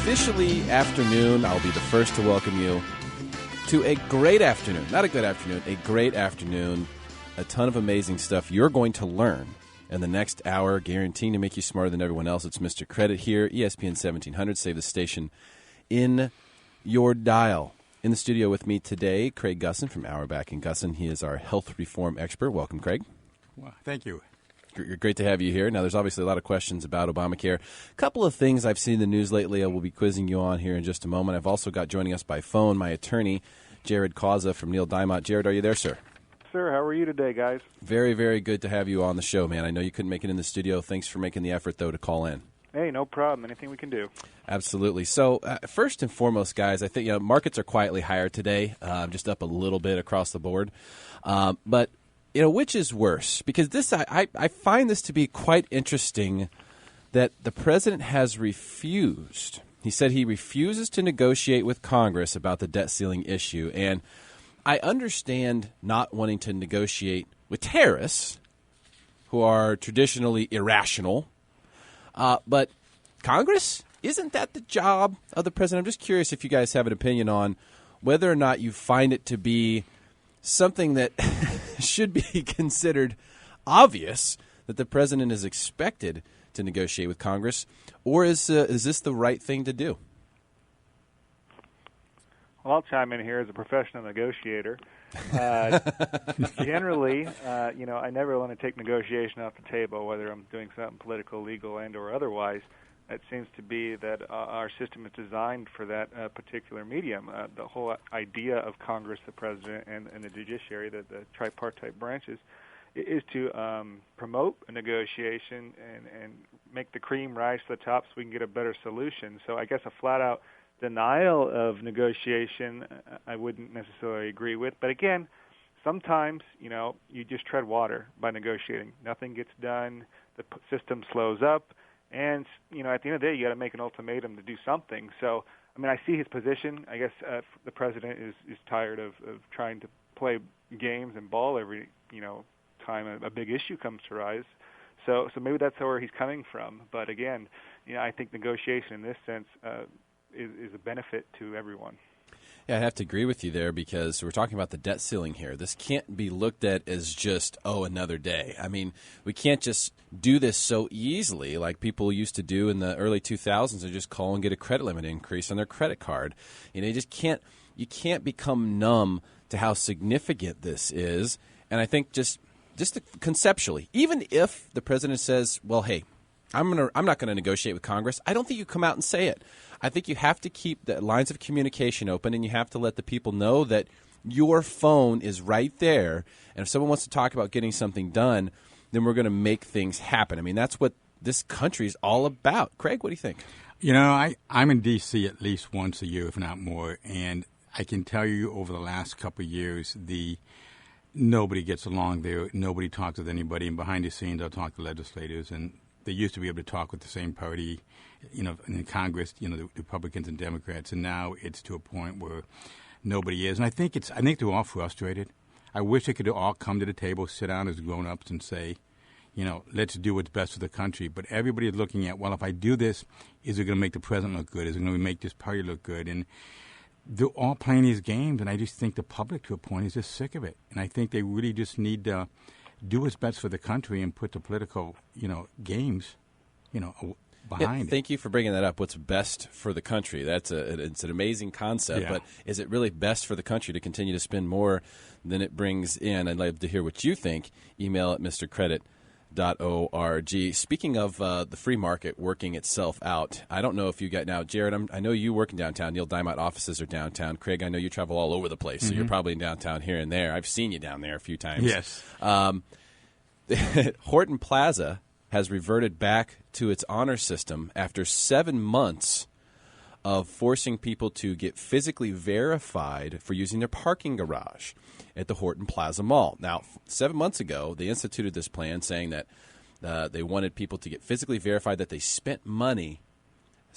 officially afternoon. I'll be the first to welcome you to a great afternoon. Not a good afternoon, a great afternoon. A ton of amazing stuff you're going to learn in the next hour, guaranteeing to make you smarter than everyone else. It's Mr. Credit here, ESPN 1700. Save the station in your dial. In the studio with me today, Craig Gusson from Auerbach and Gusson. He is our health reform expert. Welcome, Craig. Well, thank you. Great to have you here. Now, there's obviously a lot of questions about Obamacare. A couple of things I've seen in the news lately I will be quizzing you on here in just a moment. I've also got joining us by phone my attorney, Jared Causa from Neil Dymont. Jared, are you there, sir? Sir, how are you today, guys? Very, very good to have you on the show, man. I know you couldn't make it in the studio. Thanks for making the effort, though, to call in. Hey, no problem. Anything we can do. Absolutely. So, first and foremost, guys, I think markets are quietly higher today, just up a little bit across the board. But which is worse? Because this, I find this to be quite interesting that the president has refused. He said he refuses to negotiate with Congress about the debt ceiling issue. And I understand not wanting to negotiate with terrorists who are traditionally irrational. But Congress, isn't that the job of the president? I'm just curious if you guys have an opinion on whether or not you find it to be something that should be considered obvious that the president is expected to negotiate with Congress, or is this the right thing to do? Well, I'll chime in here as a professional negotiator. Generally, I never want to take negotiation off the table, whether I'm doing something political, legal, and or otherwise. It seems to be that our system is designed for that particular medium. The whole idea of Congress, the president, and the judiciary, the tripartite branches, is to promote a negotiation and make the cream rise to the top so we can get a better solution. So I guess a flat-out denial of negotiation I wouldn't necessarily agree with. But again, sometimes, you just tread water by negotiating. Nothing gets done. The system slows up. And, at the end of the day, you got to make an ultimatum to do something. So, I see his position. I guess the president is tired of trying to play games and ball every, time a big issue comes to rise. So maybe that's where he's coming from. But again, I think negotiation in this sense is a benefit to everyone. Yeah, I have to agree with you there because we're talking about the debt ceiling here. This can't be looked at as just, another day. We can't just do this so easily like people used to do in the early 2000s and just call and get a credit limit increase on their credit card. You just can't become numb to how significant this is. And I think just conceptually, even if the president says, well, hey, I'm not going to negotiate with Congress, I don't think you come out and say it. I think you have to keep the lines of communication open, and you have to let the people know that your phone is right there. And if someone wants to talk about getting something done, then we're going to make things happen. That's what this country is all about. Craig, what do you think? I'm in D.C. at least once a year, if not more, and I can tell you over the last couple of years, nobody gets along there. Nobody talks with anybody, and behind the scenes, I'll talk to legislators, and they used to be able to talk with the same party, in Congress, the Republicans and Democrats, and now it's to a point where nobody is. And I think they're all frustrated. I wish they could all come to the table, sit down as grown-ups and say, let's do what's best for the country. But everybody is looking at, well, if I do this, is it going to make the president look good? Is it going to make this party look good? And they're all playing these games, and I just think the public, to a point, is just sick of it. And I think they really just need to do what's best for the country and put the political, games, behind it. Thank you for bringing that up. What's best for the country? It's an amazing concept, But is it really best for the country to continue to spend more than it brings in? I'd love to hear what you think. Email at mrcredit.org. Speaking of the free market working itself out, I don't know if you got now, Jared, I know you work in downtown. Neil Dymont offices are downtown. Craig, I know you travel all over the place, so you're probably in downtown here and there. I've seen you down there a few times. Yes. Horton Plaza has reverted back to its honor system after 7 months of forcing people to get physically verified for using their parking garage at the Horton Plaza Mall. Now, 7 months ago, they instituted this plan saying that they wanted people to get physically verified that they spent money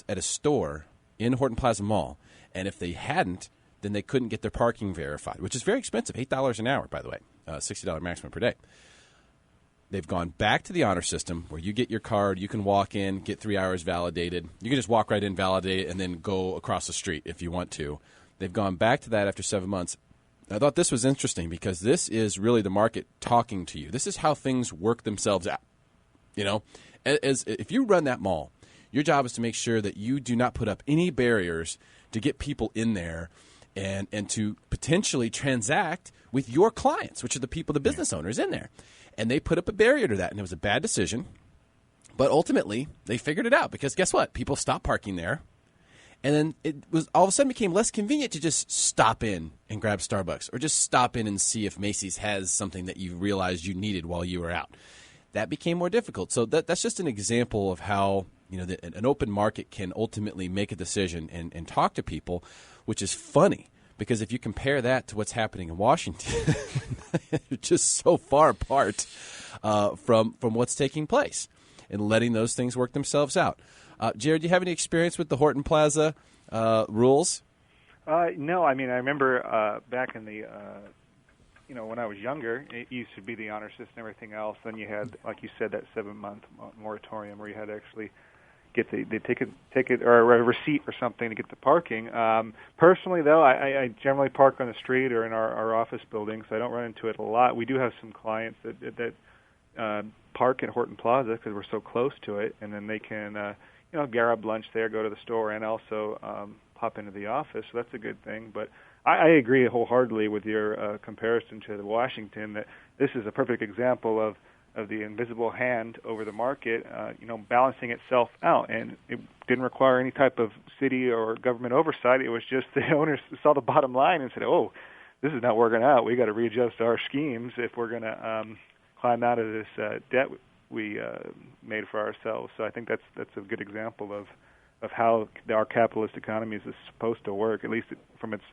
at a store in Horton Plaza Mall, and if they hadn't, then they couldn't get their parking verified, which is very expensive, $8 an hour, by the way, $60 maximum per day. They've gone back to the honor system where you get your card, you can walk in, get 3 hours validated. You can just walk right in, validate it, and then go across the street if you want to. They've gone back to that after 7 months. I thought this was interesting because this is really the market talking to you. This is how things work themselves out. You know, as if you run that mall, your job is to make sure that you do not put up any barriers to get people in there and to potentially transact with your clients, which are the people, the business owners in there. And they put up a barrier to that, and it was a bad decision. But ultimately, they figured it out because guess what? People stopped parking there. And then it was all of a sudden became less convenient to just stop in and grab Starbucks or just stop in and see if Macy's has something that you realized you needed while you were out. That became more difficult. So that's just an example of how an open market can ultimately make a decision and talk to people, which is funny. Because if you compare that to what's happening in Washington, it's just so far apart from what's taking place and letting those things work themselves out. Jared, do you have any experience with the Horton Plaza rules? No, I mean, I remember back in the, when I was younger, it used to be the honor system and everything else. Then you had, like you said, that 7-month moratorium where you had to actually get the ticket or a receipt or something to get the parking. Personally, though, I generally park on the street or in our office building, so I don't run into it a lot. We do have some clients that park at Horton Plaza because we're so close to it, and then they can, grab lunch there, go to the store, and also pop into the office. So that's a good thing. But I agree wholeheartedly with your comparison to the Washington that this is a perfect example of the invisible hand over the market, balancing itself out. And it didn't require any type of city or government oversight. It was just the owners saw the bottom line and said, oh, this is not working out. We got to readjust our schemes if we're going to climb out of this debt we made for ourselves. So I think that's a good example of how our capitalist economy is supposed to work, at least from its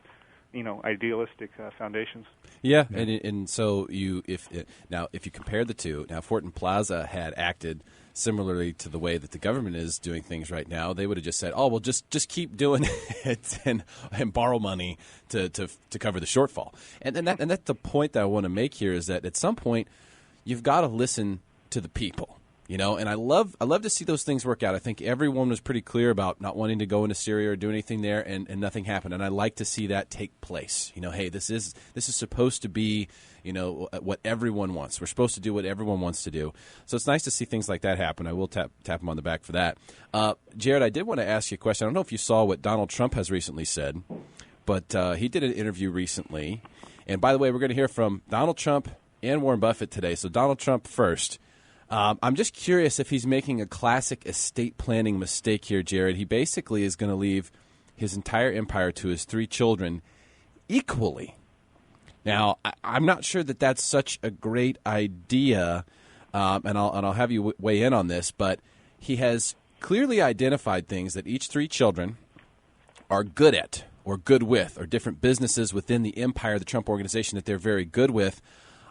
idealistic foundations. Yeah, and so if you compare the two, now if Horton Plaza had acted similarly to the way that the government is doing things right now, they would have just said, "Oh, well, just keep doing it and borrow money to cover the shortfall." And that's the point that I want to make here is that at some point you've got to listen to the people. And I love to see those things work out. I think everyone was pretty clear about not wanting to go into Syria or do anything there, and nothing happened. And I like to see that take place. Hey, this is supposed to be, what everyone wants. We're supposed to do what everyone wants to do. So it's nice to see things like that happen. I will tap him on the back for that. Jared, I did want to ask you a question. I don't know if you saw what Donald Trump has recently said, but he did an interview recently. And by the way, we're going to hear from Donald Trump and Warren Buffett today. So Donald Trump first. I'm just curious if he's making a classic estate planning mistake here, Jared. He basically is going to leave his entire empire to his 3 children equally. Now, I'm not sure that that's such a great idea, and I'll have you weigh in on this, but he has clearly identified things that each 3 children are good at or good with, or different businesses within the empire, the Trump organization, that they're very good with.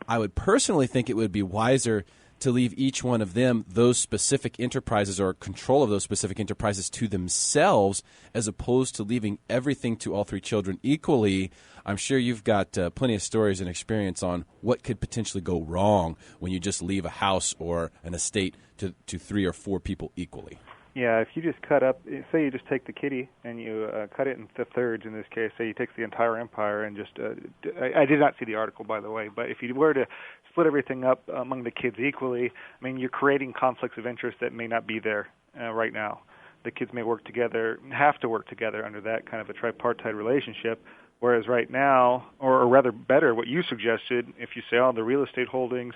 I would personally think it would be wiser to leave each one of them those specific enterprises or control of those specific enterprises to themselves, as opposed to leaving everything to all 3 children equally. I'm sure you've got plenty of stories and experience on what could potentially go wrong when you just leave a house or an estate to 3 or 4 people equally. Yeah, if you just cut up, say you just take the kitty and you cut it into thirds in this case, say you take the entire empire and just, I did not see the article, by the way, but if you were to split everything up among the kids equally, I mean, you're creating conflicts of interest that may not be there right now. The kids may work together, have to work together under that kind of a tripartite relationship, whereas right now, or rather better, what you suggested, if you say, the real estate holdings,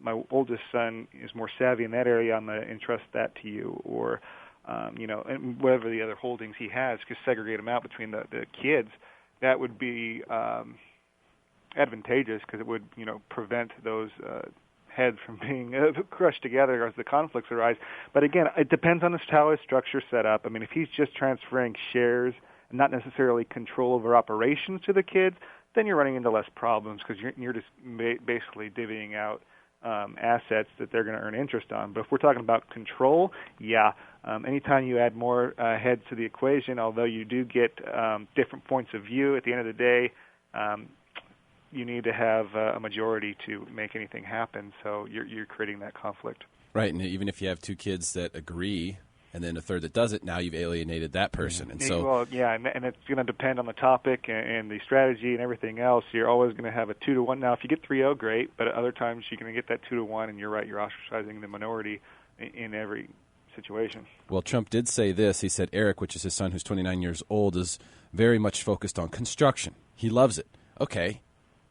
my oldest son is more savvy in that area, I'm going to entrust that to you, or, and whatever the other holdings he has, just segregate them out between the kids. That would be advantageous because it would, prevent those heads from being crushed together as the conflicts arise. But again, it depends on how his structure set up. I mean, if he's just transferring shares and not necessarily control over operations to the kids, then you're running into less problems because you're just basically divvying out assets that they're going to earn interest on. But if we're talking about control, anytime you add more heads to the equation, although you do get different points of view, at the end of the day, you need to have a majority to make anything happen. So you're creating that conflict. Right, and even if you have two kids that agree and then a third that doesn't, now you've alienated that person. And so, well, yeah, and it's going to depend on the topic and the strategy and everything else. You're always going to have a 2-to-1. Now, if you get 3-0, great, but at other times you're going to get that 2-to-1, and you're right, you're ostracizing the minority in every situation. Well, Trump did say this. He said Eric, which is his son who's 29 years old, is very much focused on construction. He loves it. Okay,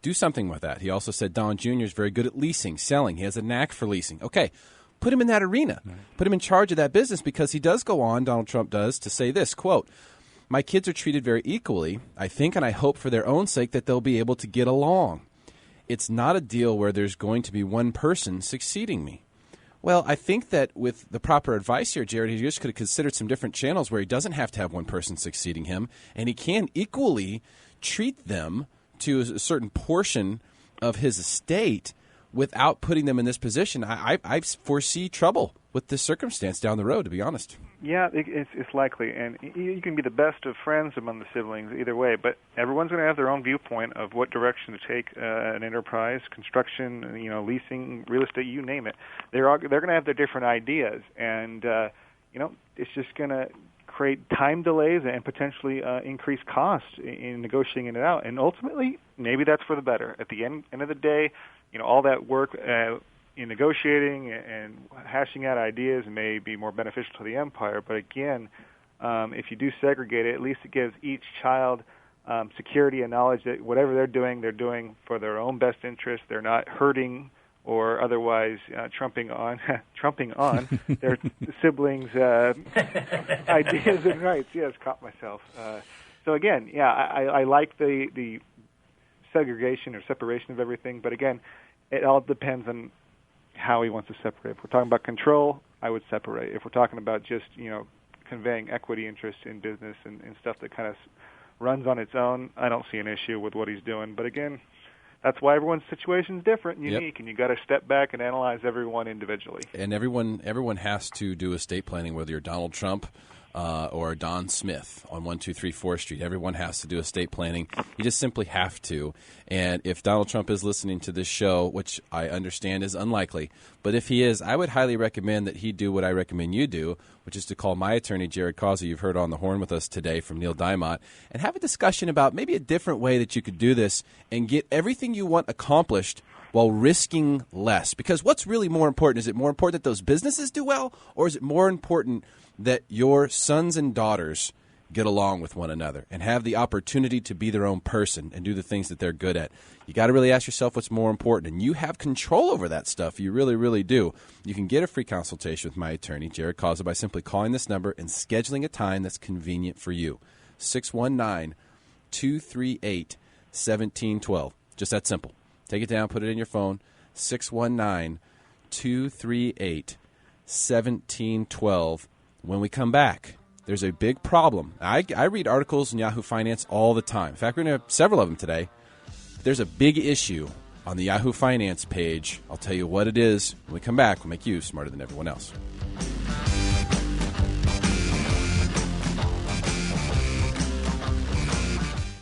do something with that. He also said Don Jr. is very good at leasing, selling. He has a knack for leasing. Okay. Put him in that arena. Right. Put him in charge of that business, because he does go on, Donald Trump does, to say this, quote, "My kids are treated very equally. I think and I hope for their own sake that they'll be able to get along. It's not a deal where there's going to be one person succeeding me." Well, I think that with the proper advice here, Jared, he just could have considered some different channels where he doesn't have to have one person succeeding him, and he can equally treat them to a certain portion of his estate without putting them in this position. I foresee trouble with this circumstance down the road, to be honest. Yeah, it's likely. And you can be the best of friends among the siblings either way, but everyone's going to have their own viewpoint of what direction to take an enterprise, construction, leasing, real estate, you name it. They're going to have their different ideas, and it's just going to create time delays and potentially increase costs in negotiating it out. And ultimately, maybe that's for the better. At the end of the day, all that work in negotiating and hashing out ideas may be more beneficial to the empire. But again, if you do segregate it, at least it gives each child security and knowledge that whatever they're doing for their own best interest. They're not hurting or otherwise trumping on their siblings' ideas and rights. Yes, caught myself. So again, yeah, I like the segregation or separation of everything, but again, it all depends on how he wants to separate. If we're talking about control, I would separate. If we're talking about just conveying equity interest in business and stuff that kind of runs on its own, I don't see an issue with what he's doing. But again, that's why everyone's situation is different and unique, and you got to step back and analyze everyone individually. And everyone has to do estate planning, whether you're Donald Trump or Don Smith on 123 4th Street. Everyone has to do estate planning. You just simply have to. And if Donald Trump is listening to this show, which I understand is unlikely, but if he is, I would highly recommend that he do what I recommend you do, which is to call my attorney, Jared Causa, you've heard on the horn with us today from Neil Diamont, and have a discussion about maybe a different way that you could do this and get everything you want accomplished while risking less. Because what's really more important? Is it more important that those businesses do well, or is it more important that your sons and daughters get along with one another and have the opportunity to be their own person and do the things that they're good at? You got to really ask yourself what's more important, and you have control over that stuff. You really, really do. You can get a free consultation with my attorney, Jared Causa, by simply calling this number and scheduling a time that's convenient for you. 619-238-1712. Just that simple. Take it down, put it in your phone, 619-238-1712. When we come back, there's a big problem. I read articles in Yahoo Finance all the time. In fact, we're going to have several of them today. There's a big issue on the Yahoo Finance page. I'll tell you what it is. When we come back, we'll make you smarter than everyone else.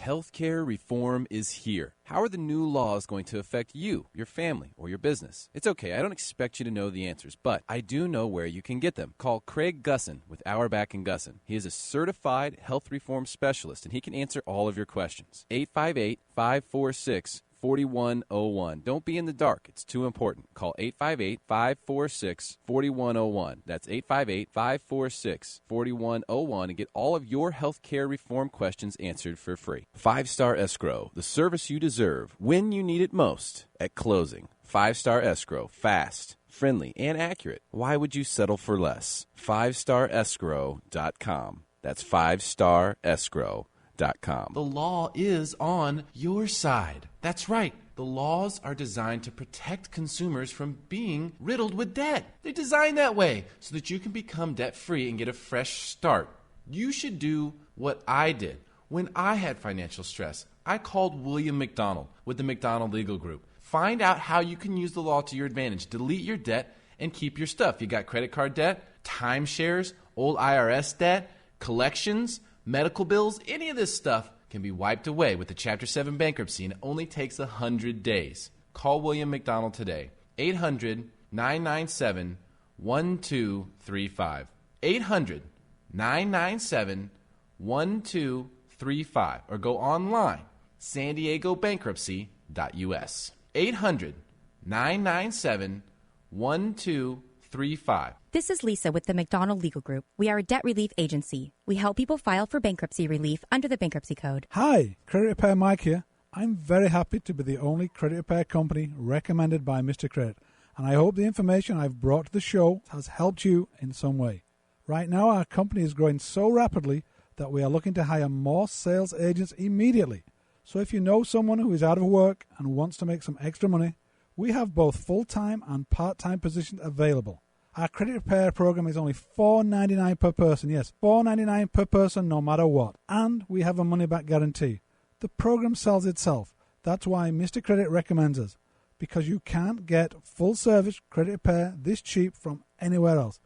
Healthcare reform is here. How are the new laws going to affect you, your family, or your business? It's okay. I don't expect you to know the answers, but I do know where you can get them. Call Craig Gussin with Auerbach & Gussin. He is a certified health reform specialist, and he can answer all of your questions. 858-546-4101. Don't be in the dark. It's too important. Call 858-546-4101. That's 858-546-4101 and get all of your health care reform questions answered for free. 5-Star Escrow, the service you deserve when you need it most at closing. 5-Star Escrow, fast, friendly, and accurate. Why would you settle for less? 5starescrow.com. That's 5starescrow.com. The law is on your side. That's right. The laws are designed to protect consumers from being riddled with debt. They're designed that way so that you can become debt-free and get a fresh start. You should do what I did. When I had financial stress, I called William McDonald with the McDonald Legal Group. Find out how you can use the law to your advantage. Delete your debt and keep your stuff. You got credit card debt, timeshares, old IRS debt, collections, medical bills, any of this stuff can be wiped away with the Chapter 7 bankruptcy, and it only takes 100 days. Call William McDonald today. 800-997-1235. 800-997-1235. Or go online, SanDiegoBankruptcy.us. 800-997-1235. This is Lisa with the McDonald Legal Group. We are a debt relief agency. We help people file for bankruptcy relief under the Bankruptcy Code. Hi, Credit Repair Mike here. I'm very happy to be the only credit repair company recommended by Mr. Credit, and I hope the information I've brought to the show has helped you in some way. Right now, our company is growing so rapidly that we are looking to hire more sales agents immediately. So if you know someone who is out of work and wants to make some extra money, we have both full-time and part-time positions available. Our credit repair program is only $4.99 per person. Yes, $4.99 per person no matter what. And we have a money-back guarantee. The program sells itself. That's why Mr. Credit recommends us. Because you can't get full-service credit repair this cheap from anywhere else.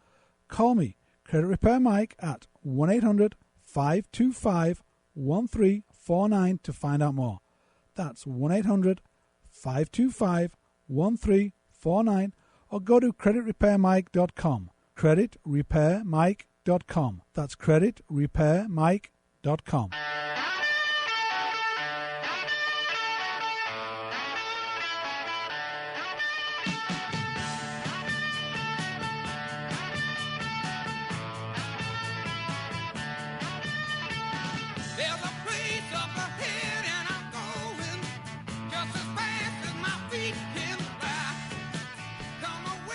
Call me, Credit Repair Mike, at 1-800-525-1349 to find out more. That's 1-800-525-1349. Or go to creditrepairmike.com. Creditrepairmike.com. That's creditrepairmike.com.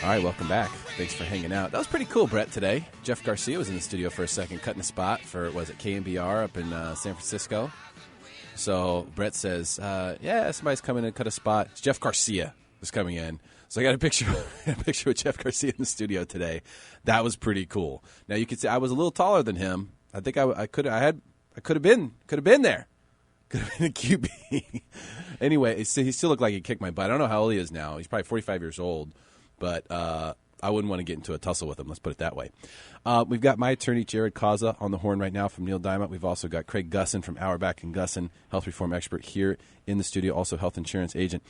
All right, welcome back. Thanks for hanging out. That was pretty cool, Brett, today. Jeff Garcia was in the studio for a second, cutting a spot for, was it KMBR up in San Francisco? So Brett says, yeah, somebody's coming in to cut a spot. It's Jeff Garcia was coming in. So I got a picture with Jeff Garcia in the studio today. That was pretty cool. Now, you could say I was a little taller than him. I think I could have been there. Could have been a QB. Anyway, he still looked like he kicked my butt. I don't know how old he is now. He's probably 45 years old. But I wouldn't want to get into a tussle with him. Let's put it that way. We've got my attorney, Jared Causa, on the horn right now from Neil Diamond. We've also got Craig Gussin from Auerbach & Gussin, health reform expert here in the studio, also health insurance agent.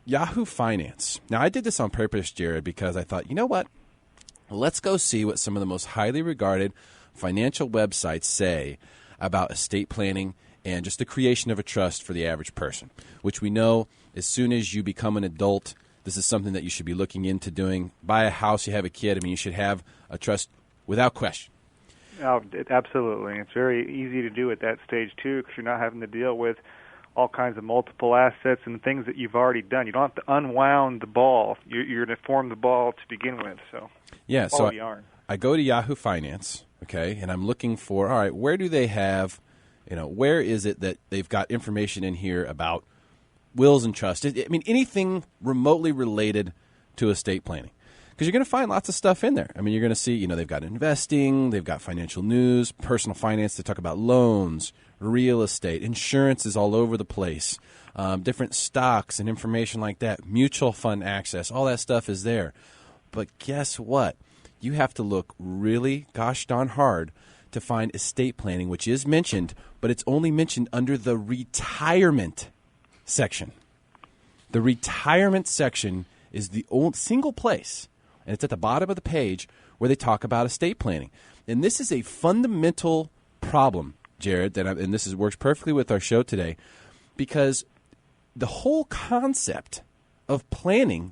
Yahoo Finance. Now, I did this on purpose, Jared, because I thought, you know what? Let's go see what some of the most highly regarded financial websites say about estate planning and just the creation of a trust for the average person, which we know as soon as you become an adult, this is something that you should be looking into doing. Buy a house, you have a kid. I mean, you should have a trust without question. Oh, absolutely. It's very easy to do at that stage, too, because you're not having to deal with all kinds of multiple assets and things that you've already done. You don't have to unwound the ball. You're going to form the ball to begin with. So, yeah, so I go to Yahoo Finance, okay, and I'm looking for, all right, where do they have, where is it that they've got information in here about wills and trusts? I mean, anything remotely related to estate planning. Because you're going to find lots of stuff in there. I mean, you're going to see, they've got investing, they've got financial news, personal finance. They talk about loans, real estate, insurance is all over the place, different stocks and information like that, mutual fund access, all that stuff is there. But guess what? You have to look really gosh darn hard to find estate planning, which is mentioned, but it's only mentioned under the retirement section. The retirement section is the only single place, and it's at the bottom of the page, where they talk about estate planning. And this is a fundamental problem, Jared, and this works perfectly with our show today, because the whole concept of planning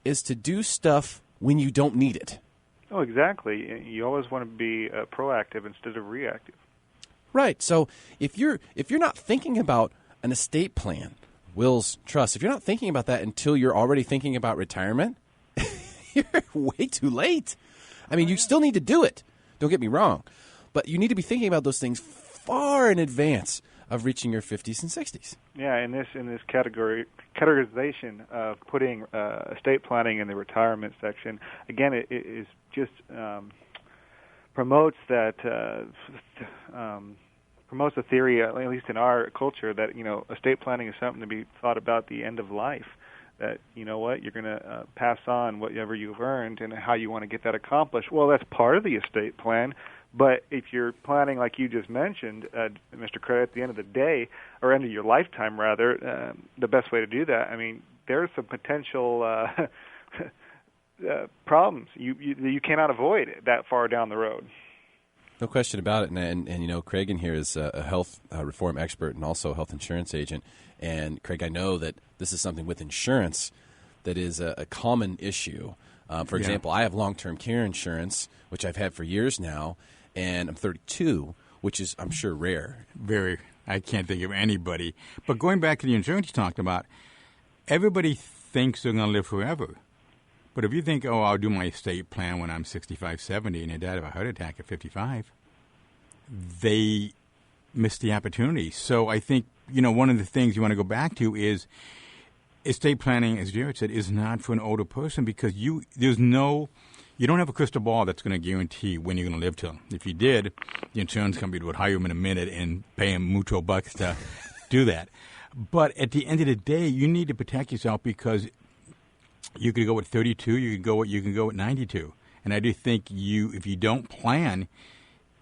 is to do stuff when you don't need it. Oh, exactly. You always want to be proactive instead of reactive. Right. So if you're not thinking about an estate plan, wills, trust, if you're not thinking about that until you're already thinking about retirement, you're way too late. I mean, you still need to do it. Don't get me wrong. But you need to be thinking about those things far in advance of reaching your 50s and 60s. Yeah, in this categorization of putting estate planning in the retirement section, again, it is just promotes that promotes the theory, at least in our culture, that estate planning is something to be thought about the end of life. That you're going to pass on whatever you've earned and how you want to get that accomplished. Well, that's part of the estate plan, But if you're planning like you just mentioned, Mr. Credit, at the end of the day, or end of your lifetime rather, the best way to do that, I mean, there's some potential problems you cannot avoid that far down the road. No question about it. And you know, Craig in here is a health reform expert and also a health insurance agent. And, Craig, I know that this is something with insurance that is a common issue. For example, I have long-term care insurance, which I've had for years now, and I'm 32, which is, I'm sure, rare. Very. I can't think of anybody. But going back to the insurance you talked about, everybody thinks they're going to live forever. But if you think, oh, I'll do my estate plan when I'm 65, 70, and they died of a heart attack at 55, they miss the opportunity. So I think, you know, one of the things you want to go back to is estate planning, as Jared said, is not for an older person because you don't have a crystal ball that's going to guarantee when you're going to live till. If you did, the insurance company would hire them in a minute and pay them mucho bucks to do that. But at the end of the day, you need to protect yourself because you could go at 32, you can go at 92. And I do think if you don't plan,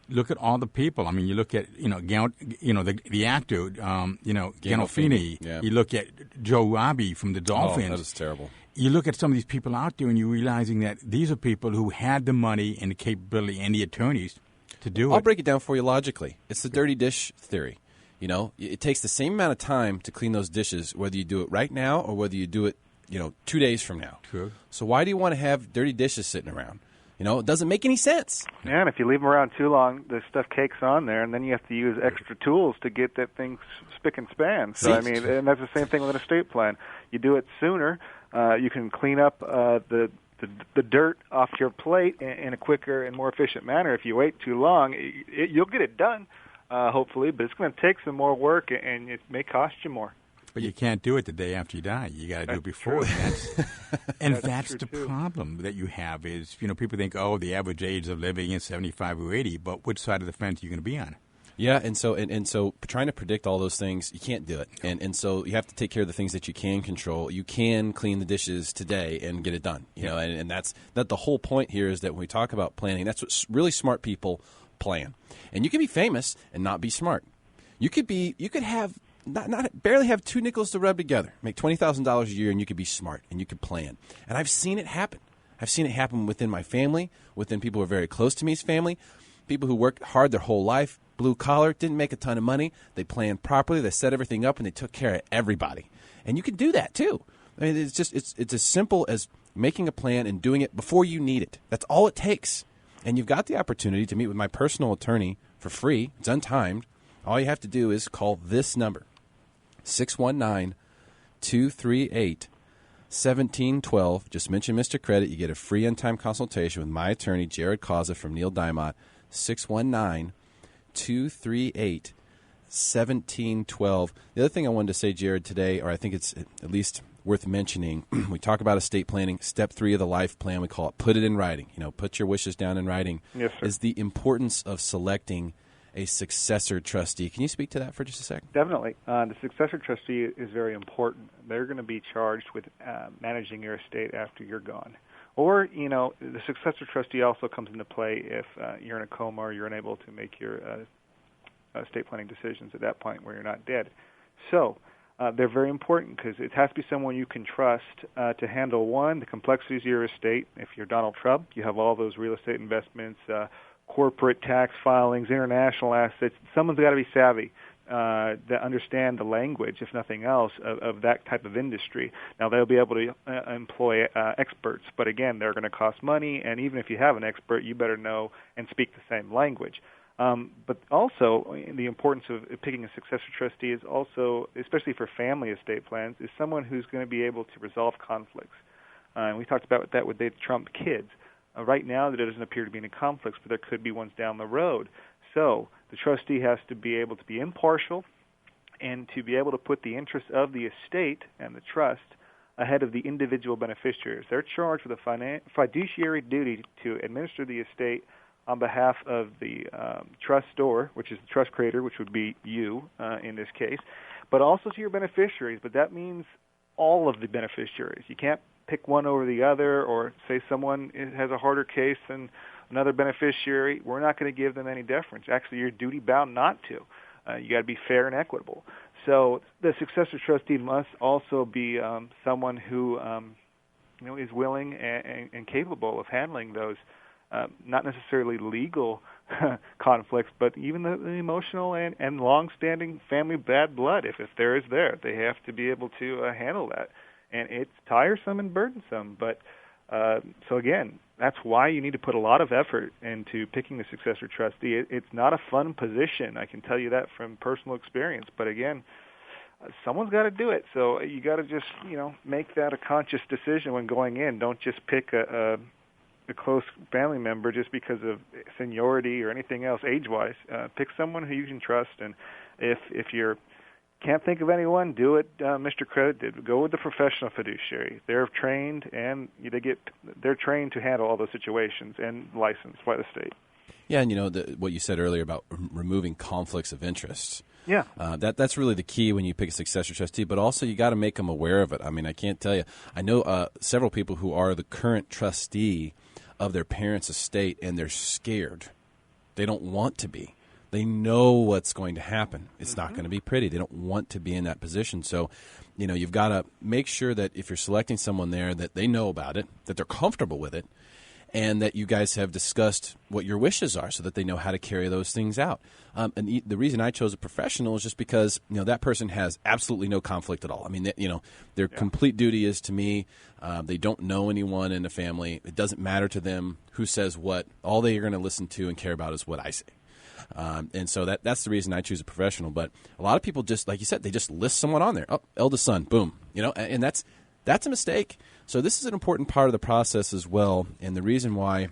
look at all the people. I mean, you look at the actor, Gandolfini. Yeah. You look at Joe Robbie from the Dolphins. Oh, that was terrible. You look at some of these people out there, and you're realizing that these are people who had the money and the capability and the attorneys to do it. I'll break it down for you logically. It's the dirty dish theory. You know, it takes the same amount of time to clean those dishes, whether you do it right now or whether you do it, 2 days from now. True. So why do you want to have dirty dishes sitting around? You know, it doesn't make any sense. Yeah, and if you leave them around too long, the stuff cakes on there, and then you have to use extra tools to get that thing spick and span. So, I mean, and that's the same thing with an estate plan. You do it sooner, you can clean up the dirt off your plate in a quicker and more efficient manner. If you wait too long, you'll get it done, hopefully, but it's going to take some more work, and it may cost you more. But you can't do it the day after you die. You got to do it before. That's the problem that you have is, people think, oh, the average age of living is 75 or 80, but which side of the fence are you going to be on? Yeah, and so trying to predict all those things, you can't do it. And so you have to take care of the things that you can control. You can clean the dishes today and get it done. You know, and that's the whole point here is that when we talk about planning, that's what really smart people plan. And you can be famous and not be smart. You could have barely have 2 nickels to rub together, make $20,000 a year, and you could be smart and you could plan. And I've seen it happen. I've seen it happen within my family, within people who are very close to me's family, people who worked hard their whole life, blue collar, didn't make a ton of money. They planned properly, they set everything up, and they took care of everybody. And you can do that too. I mean, it's as simple as making a plan and doing it before you need it. That's all it takes. And you've got the opportunity to meet with my personal attorney for free. It's untimed. All you have to do is call this number. 619-238-1712. Just mention Mr. Credit. You get a free untimed consultation with my attorney, Jared Causa from Neil Dimott. 619-238-1712. The other thing I wanted to say, Jared, today, or I think it's at least worth mentioning, we talk about estate planning. Step 3 of the life plan, we call it put it in writing. Put your wishes down in writing. Yes, sir. Is the importance of selecting a successor trustee. Can you speak to that for just a second? Definitely. The successor trustee is very important. They're going to be charged with managing your estate after you're gone. Or, the successor trustee also comes into play if you're in a coma or you're unable to make your estate planning decisions at that point where you're not dead. So they're very important because it has to be someone you can trust to handle, one, the complexities of your estate. If you're Donald Trump, you have all those real estate investments, corporate tax filings, international assets. Someone's got to be savvy that understand the language, if nothing else, of that type of industry. Now, they'll be able to employ experts, but again, they're going to cost money, and even if you have an expert, you better know and speak the same language. But also, the importance of picking a successor trustee is also, especially for family estate plans, is someone who's going to be able to resolve conflicts. And we talked about that with the Trump kids. Right now, there doesn't appear to be any conflicts, but there could be ones down the road. So the trustee has to be able to be impartial and to be able to put the interests of the estate and the trust ahead of the individual beneficiaries. They're charged with a fiduciary duty to administer the estate on behalf of the trustor, which is the trust creator, which would be you in this case, but also to your beneficiaries. But that means all of the beneficiaries. You can't pick one over the other, or say someone has a harder case than another beneficiary, we're not going to give them any deference. Actually, you're duty-bound not to. You got to be fair and equitable. So the successor trustee must also be someone who is willing and capable of handling those not necessarily legal conflicts, but even the emotional and long-standing family bad blood, if there is there. They have to be able to handle that. And it's tiresome and burdensome. But so again, that's why you need to put a lot of effort into picking the successor trustee. It's not a fun position. I can tell you that from personal experience. But again, someone's got to do it. So you got to just, make that a conscious decision when going in. Don't just pick a close family member just because of seniority or anything else, age-wise. Pick someone who you can trust. And if you can't think of anyone, do it. Mr. Credit did. Go with the professional fiduciary. They're trained, and they're trained to handle all those situations and licensed by the state. Yeah, and what you said earlier about removing conflicts of interest. Yeah, that's really the key when you pick a successor trustee. But also, you got to make them aware of it. I mean, I can't tell you. I know several people who are the current trustee of their parents' estate, and they're scared. They don't want to be. They know what's going to happen. It's not going to be pretty. They don't want to be in that position. So, you've got to make sure that if you're selecting someone there, that they know about it, that they're comfortable with it, and that you guys have discussed what your wishes are so that they know how to carry those things out. And the reason I chose a professional is just because, that person has absolutely no conflict at all. I mean, their complete duty is to me. They don't know anyone in the family. It doesn't matter to them who says what. All they are going to listen to and care about is what I say. And so that's the reason I choose a professional. But a lot of people just, like you said, they just list someone on there. Oh, eldest son, boom. And that's a mistake. So this is an important part of the process as well. And the reason why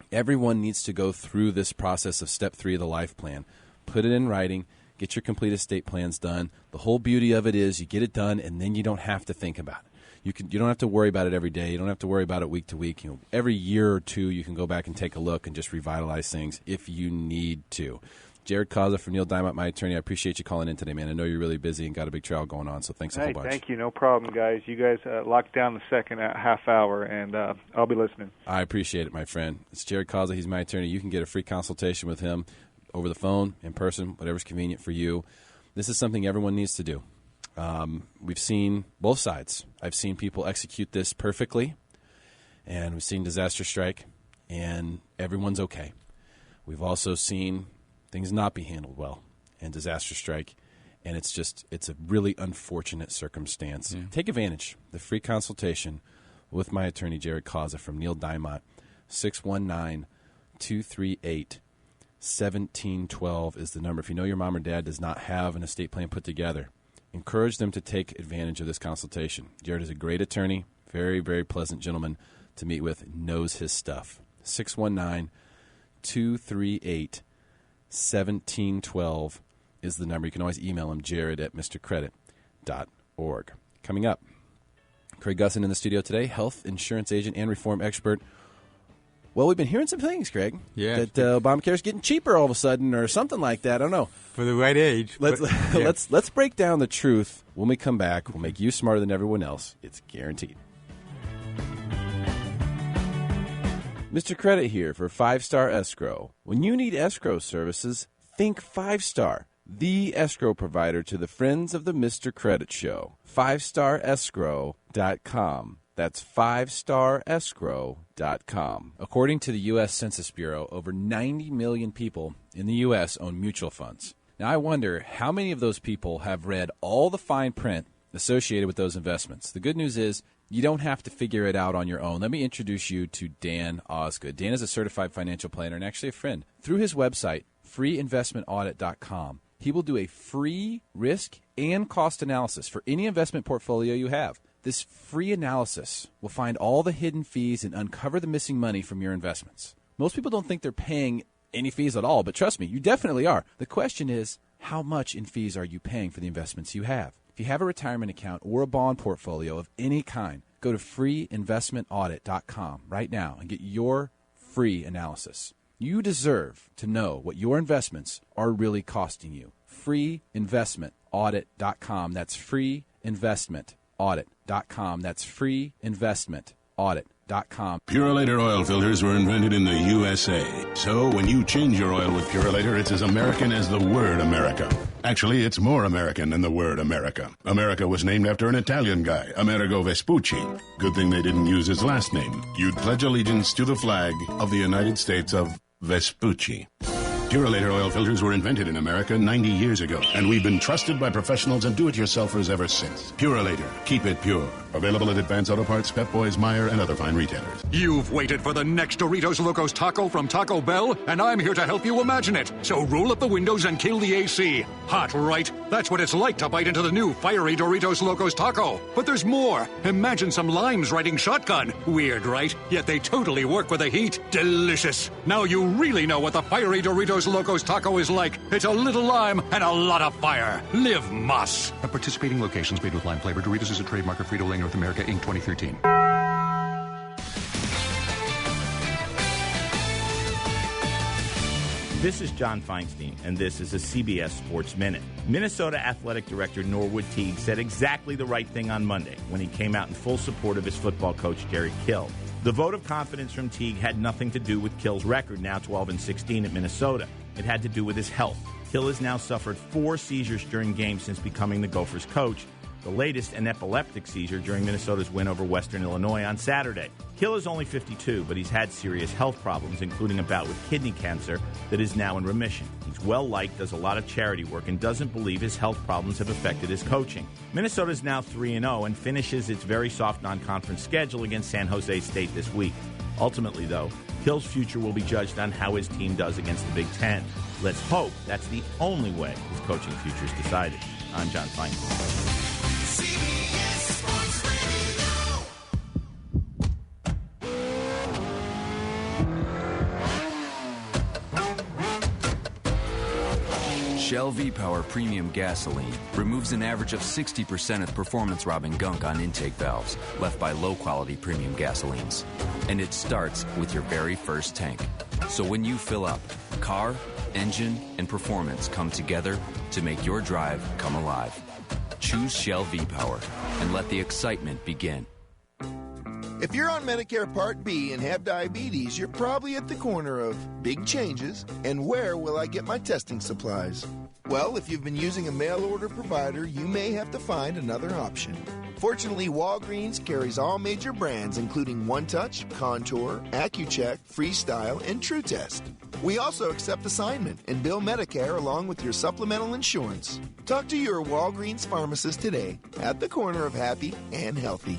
everyone needs to go through this process of step 3 of the life plan. Put it in writing. Get your complete estate plans done. The whole beauty of it is you get it done, and then you don't have to think about it. You don't have to worry about it every day. You don't have to worry about it week to week. Every year or two, you can go back and take a look and just revitalize things if you need to. Jared Causa from Neil Dimott, my attorney. I appreciate you calling in today, man. I know you're really busy and got a big trial going on, so thanks a whole bunch. Thank you. No problem, guys. You guys locked down the second half hour, and I'll be listening. I appreciate it, my friend. It's Jared Causa. He's my attorney. You can get a free consultation with him over the phone, in person, whatever's convenient for you. This is something everyone needs to do. We've seen both sides. I've seen people execute this perfectly, and we've seen disaster strike, and everyone's okay. We've also seen things not be handled well and disaster strike, and it's a really unfortunate circumstance. Yeah. Take advantage. The free consultation with my attorney, Jared Causa from Neil Dimott, 619-238-1712 is the number. If you know your mom or dad does not have an estate plan put together, encourage them to take advantage of this consultation. Jared is a great attorney, very, very pleasant gentleman to meet with, knows his stuff. 619-238-1712 is the number. You can always email him, jared@mrcredit.org. Coming up, Craig Gussin in the studio today, health insurance agent and reform expert. Well, we've been hearing some things, Craig. Yeah. That Obamacare's getting cheaper all of a sudden or something like that. I don't know. For the right age. Let's break down the truth. When we come back, we'll make you smarter than everyone else. It's guaranteed. Mr. Credit here for 5-Star Escrow. When you need escrow services, think 5-Star, the escrow provider to the friends of the Mr. Credit Show. 5starescrow.com. That's 5starescrow.com. According to the U.S. Census Bureau, over 90 million people in the U.S. own mutual funds. Now, I wonder how many of those people have read all the fine print associated with those investments. The good news is you don't have to figure it out on your own. Let me introduce you to Dan Osgood. Dan is a certified financial planner and actually a friend. Through his website, freeinvestmentaudit.com, he will do a free risk and cost analysis for any investment portfolio you have. This free analysis will find all the hidden fees and uncover the missing money from your investments. Most people don't think they're paying any fees at all, but trust me, you definitely are. The question is, how much in fees are you paying for the investments you have? If you have a retirement account or a bond portfolio of any kind, go to freeinvestmentaudit.com right now and get your free analysis. You deserve to know what your investments are really costing you. freeinvestmentaudit.com. That's freeinvestmentaudit.com. Purelatoraudit.com. That's freeinvestmentaudit.com. Purelator oil filters were invented in the USA. So when you change your oil with Purelator, it's as American as the word America. Actually, it's more American than the word America. America was named after an Italian guy, Amerigo Vespucci. Good thing they didn't use his last name. You'd pledge allegiance to the flag of the United States of Vespucci. Purelator oil filters were invented in America 90 years ago, and we've been trusted by professionals and do-it-yourselfers ever since. Purelator. Keep it pure. Available at Advance Auto Parts, Pep Boys, Meijer, and other fine retailers. You've waited for the next Doritos Locos Taco from Taco Bell, and I'm here to help you imagine it. So roll up the windows and kill the AC. Hot, right? That's what it's like to bite into the new fiery Doritos Locos Taco. But there's more. Imagine some limes riding shotgun. Weird, right? Yet they totally work with the heat. Delicious. Now you really know what the fiery Doritos Locos Taco is like. It's a little lime and a lot of fire. Live Moss. At participating locations made with lime flavor, Doritos is a trademark of Frito-Lay North America, Inc. 2013. This is John Feinstein, and this is a CBS Sports Minute. Minnesota Athletic Director Norwood Teague said exactly the right thing on Monday when he came out in full support of his football coach, Jerry Kill. The vote of confidence from Teague had nothing to do with Kill's record, now 12-16 at Minnesota. It had to do with his health. Kill has now suffered 4 seizures during games since becoming the Gophers' coach. The latest, an epileptic seizure during Minnesota's win over Western Illinois on Saturday. Kill is only 52, but he's had serious health problems, including a bout with kidney cancer that is now in remission. He's well-liked, does a lot of charity work, and doesn't believe his health problems have affected his coaching. Minnesota is now 3-0 and finishes its very soft non-conference schedule against San Jose State this week. Ultimately, though, Kill's future will be judged on how his team does against the Big Ten. Let's hope that's the only way his coaching future is decided. I'm John Feinstein. Shell V-Power Premium Gasoline removes an average of 60% of performance-robbing gunk on intake valves left by low-quality premium gasolines. And it starts with your very first tank. So when you fill up, car, engine, and performance come together to make your drive come alive. Choose Shell V-Power and let the excitement begin. If you're on Medicare Part B and have diabetes, you're probably at the corner of big changes and where will I get my testing supplies? Well, if you've been using a mail-order provider, you may have to find another option. Fortunately, Walgreens carries all major brands, including One Touch, Contour, Accu-Check, Freestyle, and TrueTest. We also accept assignment and bill Medicare along with your supplemental insurance. Talk to your Walgreens pharmacist today at the corner of happy and healthy.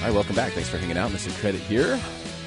All right, welcome back. Thanks for hanging out. Mr. Credit here,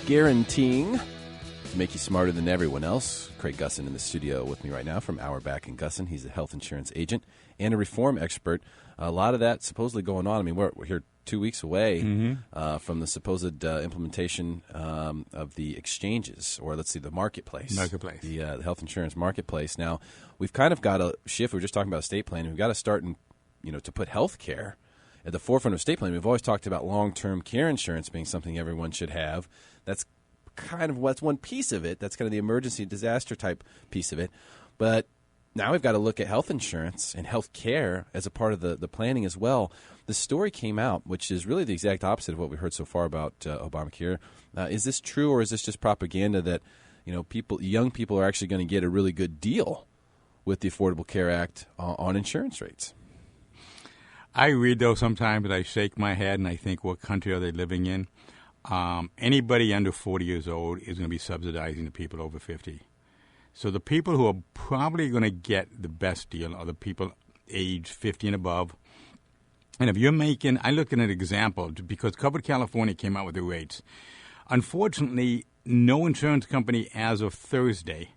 guaranteeing to make you smarter than everyone else. Craig Gussin in the studio with me right now from Auerbach and Gussin. He's a health insurance agent and a reform expert. A lot of that supposedly going on. I mean, we're here 2 weeks away from the supposed implementation of the exchanges, or let's see, the marketplace. The health insurance marketplace. Now, we've kind of got to shift. We were just talking about estate planning. We've got to start to put health care at the forefront of estate planning. We've always talked about long-term care insurance being something everyone should have. That's kind of what's one piece of it. That's kind of the emergency disaster type piece of it. But now we've got to look at health insurance and health care as a part of the planning as well. The story came out, which is really the exact opposite of what we heard so far about Obamacare. Is this true, or is this just propaganda that young people are actually going to get a really good deal with the Affordable Care Act on insurance rates? I read those sometimes, and I shake my head, and I think, what country are they living in? Anybody under 40 years old is going to be subsidizing the people over 50. So the people who are probably going to get the best deal are the people age 50 and above. And if you're making, I look at an example, because Covered California came out with the rates. Unfortunately, no insurance company as of Thursday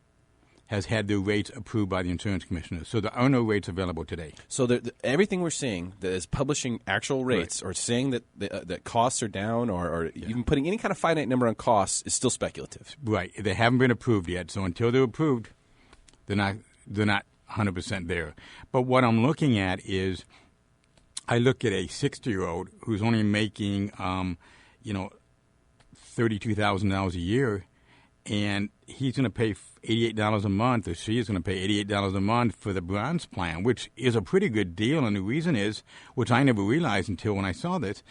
has had their rates approved by the insurance commissioner. So there are no rates available today. So everything we're seeing that is publishing actual rates, right, or saying that that costs are down, or even putting any kind of finite number on costs is still speculative. Right. They haven't been approved yet. So until they're approved, they're not they're not 100% there. But what I'm looking at is I look at a 60-year-old who's only making, $32,000 a year, and he's going to pay $88 a month, or she is going to pay $88 a month for the bronze plan, which is a pretty good deal. And the reason is, which I never realized until when I saw this,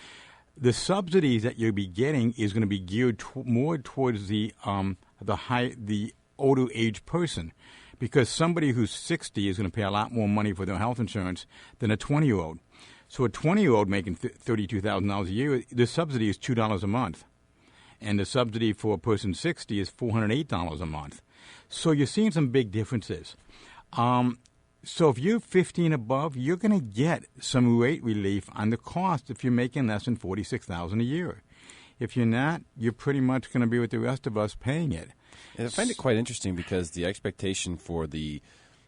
the subsidies that you'll be getting is going to be geared more towards the older age person, because somebody who's 60 is going to pay a lot more money for their health insurance than a 20-year-old. So a 20-year-old making $32,000 a year, the subsidy is $2 a month. And the subsidy for a person 60 is $408 a month. So you're seeing some big differences. So if you're 50 and above, you're going to get some rate relief on the cost if you're making less than $46,000 a year. If you're not, you're pretty much going to be with the rest of us paying it. And I find it quite interesting because the expectation for the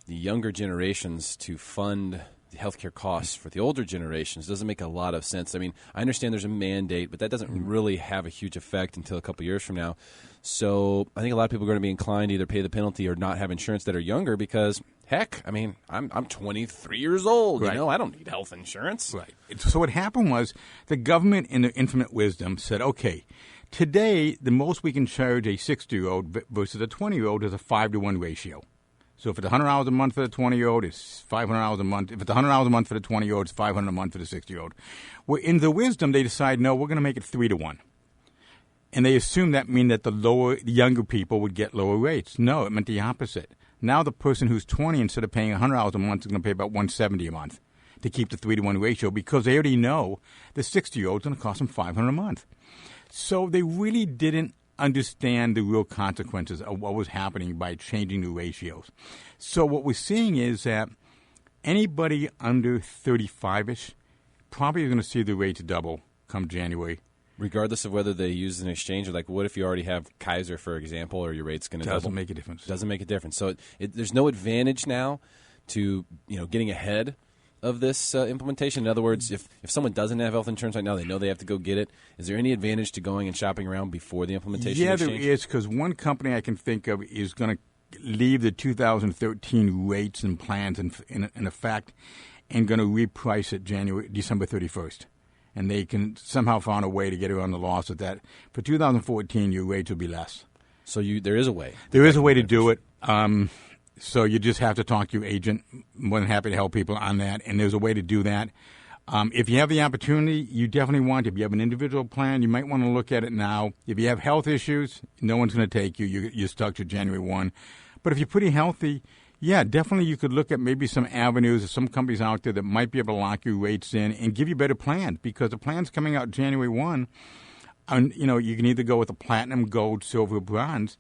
younger generations to fund the healthcare costs for the older generations doesn't make a lot of sense. I mean, I understand there's a mandate, but that doesn't really have a huge effect until a couple years from now. So I think a lot of people are going to be inclined to either pay the penalty or not have insurance that are younger because, heck, I mean, I'm 23 years old. Right. You know, I don't need health insurance. Right. So what happened was the government, in their infinite wisdom, said, okay, today the most we can charge a 60-year-old versus a 20-year-old is a 5-to-1 ratio. So if it's $100 a month for the 20-year-old, it's $500 a month. If it's $100 a month for the 20-year-old, it's $500 a month for the 60-year-old. Well, in the wisdom, they decide, no, we're going to make it 3-to-1. And they assume that mean that the younger people would get lower rates. No, it meant the opposite. Now the person who's 20, instead of paying $100 a month, is going to pay about $170 a month to keep the 3-to-1 ratio because they already know the 60-year-old is going to cost them $500 a month. So they really didn't understand the real consequences of what was happening by changing the ratios. So what we're seeing is that anybody under 35-ish probably is going to see the rates double come January. Regardless of whether they use an exchange, or like what if you already have Kaiser, for example, or your rate's going to double? Doesn't make a difference. Doesn't make a difference. So there's no advantage now to getting ahead of this implementation. In other words, if someone doesn't have health insurance right now, they know they have to go get it. Is there any advantage to going and shopping around before the implementation? Yeah, there is, because one company I can think of is going to leave the 2013 rates and plans in effect and going to reprice it December 31st. And they can somehow find a way to get around the law so that for 2014 your rates will be less. So there is a way. There is a way to do it. So you just have to talk to your agent. More than happy to help people on that. And there's a way to do that. If you have the opportunity, you definitely want to. If you have an individual plan, you might want to look at it now. If you have health issues, no one's going to take you. You're stuck to January 1. But if you're pretty healthy, yeah, definitely you could look at maybe some avenues or some companies out there that might be able to lock your rates in and give you better plans, because the plans coming out January 1, you can either go with a platinum, gold, silver, bronze,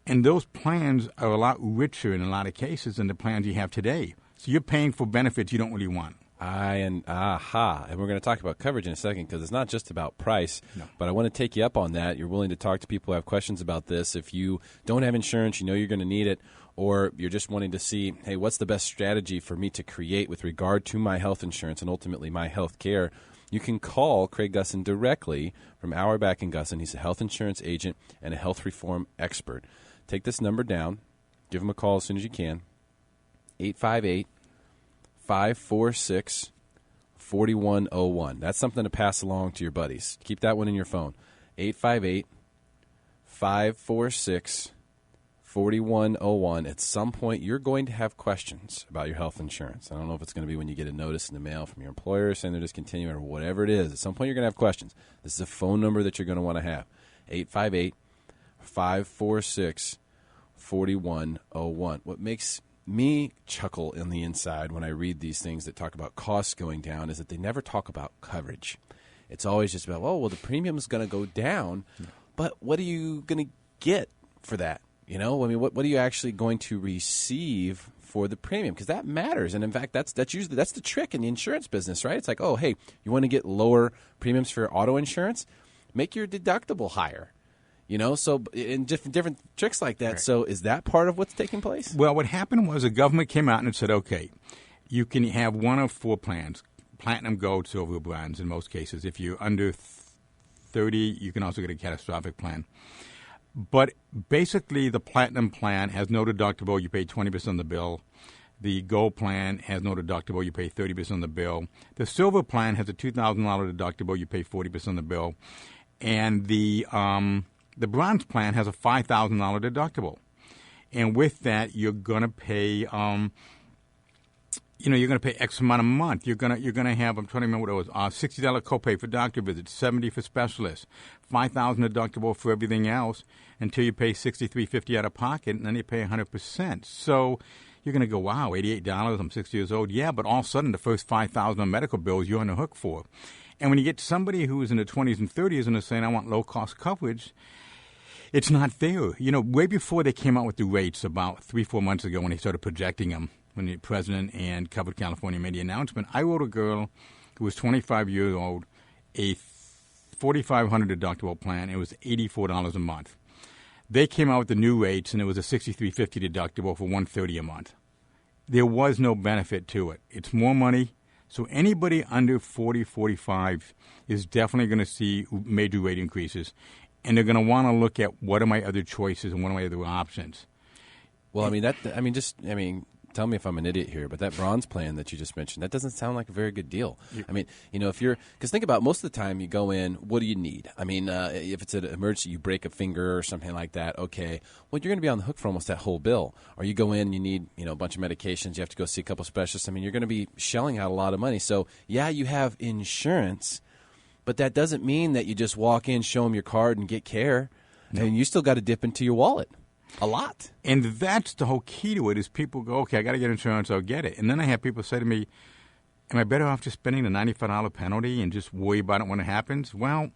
and those plans are a lot richer in a lot of cases than the plans you have today. So you're paying for benefits you don't really want. And we're going to talk about coverage in a second because it's not just about price, but I want to take you up on that. You're willing to talk to people who have questions about this. If you don't have insurance, you know you're going to need it, or you're just wanting to see, hey, what's the best strategy for me to create with regard to my health insurance and ultimately my health care, you can call Craig Gussin directly from Auerbach & Gussin. He's a health insurance agent and a health reform expert. Take this number down. Give him a call as soon as you can. 858-546-4101. That's something to pass along to your buddies. Keep that one in your phone. 858-546-4101. At some point, you're going to have questions about your health insurance. I don't know if it's going to be when you get a notice in the mail from your employer saying they're discontinuing or whatever it is. At some point, you're going to have questions. This is a phone number that you're going to want to have. 858-546-4101. What makes me chuckle in the inside when I read these things that talk about costs going down is that they never talk about coverage. It's always just about, the premium is going to go down, but what are you going to get for that? What are you actually going to receive for the premium? Because that matters. And in fact, that's the trick in the insurance business, right? It's like, hey, you want to get lower premiums for auto insurance? Make your deductible higher. So in different tricks like that. Right. So is that part of what's taking place? Well, what happened was the government came out and said, okay, you can have one of 4 plans, platinum, gold, silver, bronze in most cases. If you're under 30, you can also get a catastrophic plan. But basically, the Platinum plan has no deductible. You pay 20% on the bill. The Gold plan has no deductible. You pay 30% on the bill. The Silver plan has a $2,000 deductible. You pay 40% on the bill. And the Bronze plan has a $5,000 deductible. And with that, you're going to pay, you're going to pay X amount a month. You're going to have, I'm trying to remember what it was, $60 copay for doctor visits, $70 for specialists, $5,000 deductible for everything else until you pay $63.50 out of pocket, and then you pay 100%. So you're going to go, wow, $88, I'm 60 years old. Yeah, but all of a sudden, the first $5,000 on medical bills you're on the hook for. And when you get somebody who is in their 20s and 30s and is saying, I want low-cost coverage, it's not there. Way before they came out with the rates about 3-4 months ago when they started projecting them, when the president and Covered California made the announcement, I wrote a girl who was 25 years old a $4,500 deductible plan. It was $84 a month. They came out with the new rates, and it was a $63.50 deductible for $130 a month. There was no benefit to it. It's more money. So anybody under 40, 45 is definitely going to see major rate increases, and they're going to want to look at what are my other choices and what are my other options. Well, tell me if I'm an idiot here, but that Bronze plan that you just mentioned, that doesn't sound like a very good deal. Because think about most of the time you go in, what do you need? If it's an emergency, you break a finger or something like that, okay, well, you're going to be on the hook for almost that whole bill. Or you go in and you need, a bunch of medications, you have to go see a couple specialists. You're going to be shelling out a lot of money. So, yeah, you have insurance, but that doesn't mean that you just walk in, show them your card, and get care. No. And you still got to dip into your wallet. A lot. And that's the whole key to it is people go, okay, I got to get insurance, I'll get it. And then I have people say to me, am I better off just spending the $95 penalty and just worry about it when it happens? Well,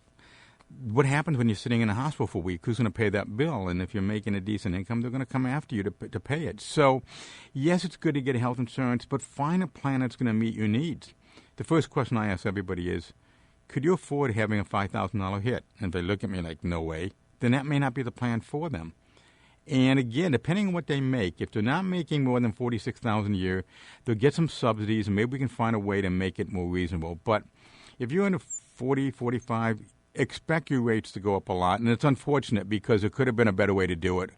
what happens when you're sitting in a hospital for a week? Who's going to pay that bill? And if you're making a decent income, they're going to come after you to pay it. So, yes, it's good to get health insurance, but find a plan that's going to meet your needs. The first question I ask everybody is, could you afford having a $5,000 hit? And if they look at me like, no way, then that may not be the plan for them. And again, depending on what they make, if they're not making more than $46,000 a year, they'll get some subsidies, and maybe we can find a way to make it more reasonable. But if you're under 40, 45, expect your rates to go up a lot. And it's unfortunate because it could have been a better way to do it.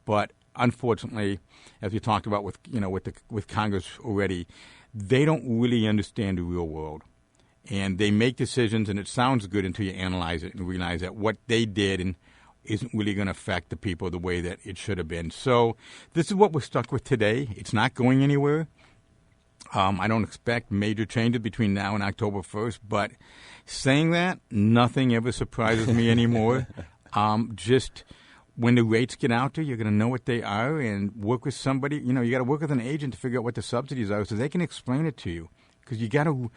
But unfortunately, as we talked about with Congress already, they don't really understand the real world. And they make decisions, and it sounds good until you analyze it and realize that what they did and isn't really going to affect the people the way that it should have been. So this is what we're stuck with today. It's not going anywhere. I don't expect major changes between now and October 1st, but saying that, nothing ever surprises me anymore. Just when the rates get out there, you're going to know what they are and work with somebody. You got to work with an agent to figure out what the subsidies are so they can explain it to you. Because you got to...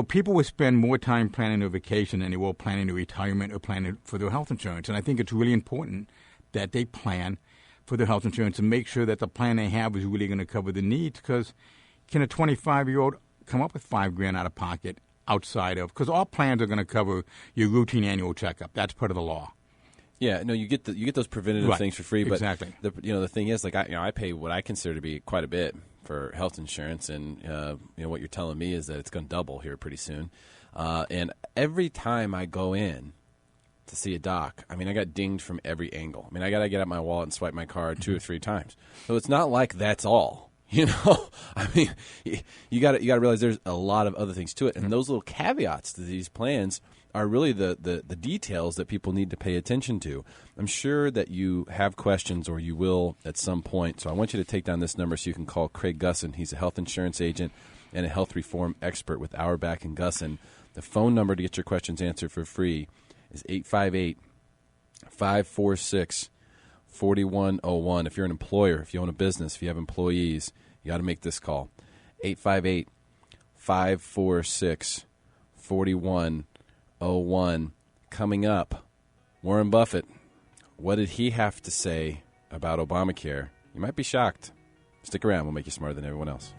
people will spend more time planning their vacation than they will planning their retirement or planning for their health insurance. And I think it's really important that they plan for their health insurance and make sure that the plan they have is really going to cover the needs. Because can a 25-year-old come up with $5,000 out of pocket outside of? Because all plans are going to cover your routine annual checkup. That's part of the law. Yeah, no, you get those preventative things for free. But exactly. The thing is, like I pay what I consider to be quite a bit for health insurance, and what you're telling me is that it's going to double here pretty soon. And every time I go in to see a doc, I got dinged from every angle. I got to get out my wallet and swipe my card 2 or 3 times. So it's not like that's all. You got to realize there's a lot of other things to it, and those little caveats to these plans are really the details that people need to pay attention to. I'm sure that you have questions, or you will at some point. So I want you to take down this number so you can call Craig Gussin. He's a health insurance agent and a health reform expert with Auerbach and Gussin. The phone number to get your questions answered for free is 858-546-4101. If you're an employer, if you own a business, if you have employees, you got to make this call. 858-546-4101. Coming up, Warren Buffett. What did he have to say about Obamacare? You might be shocked. Stick around. We'll make you smarter than everyone else.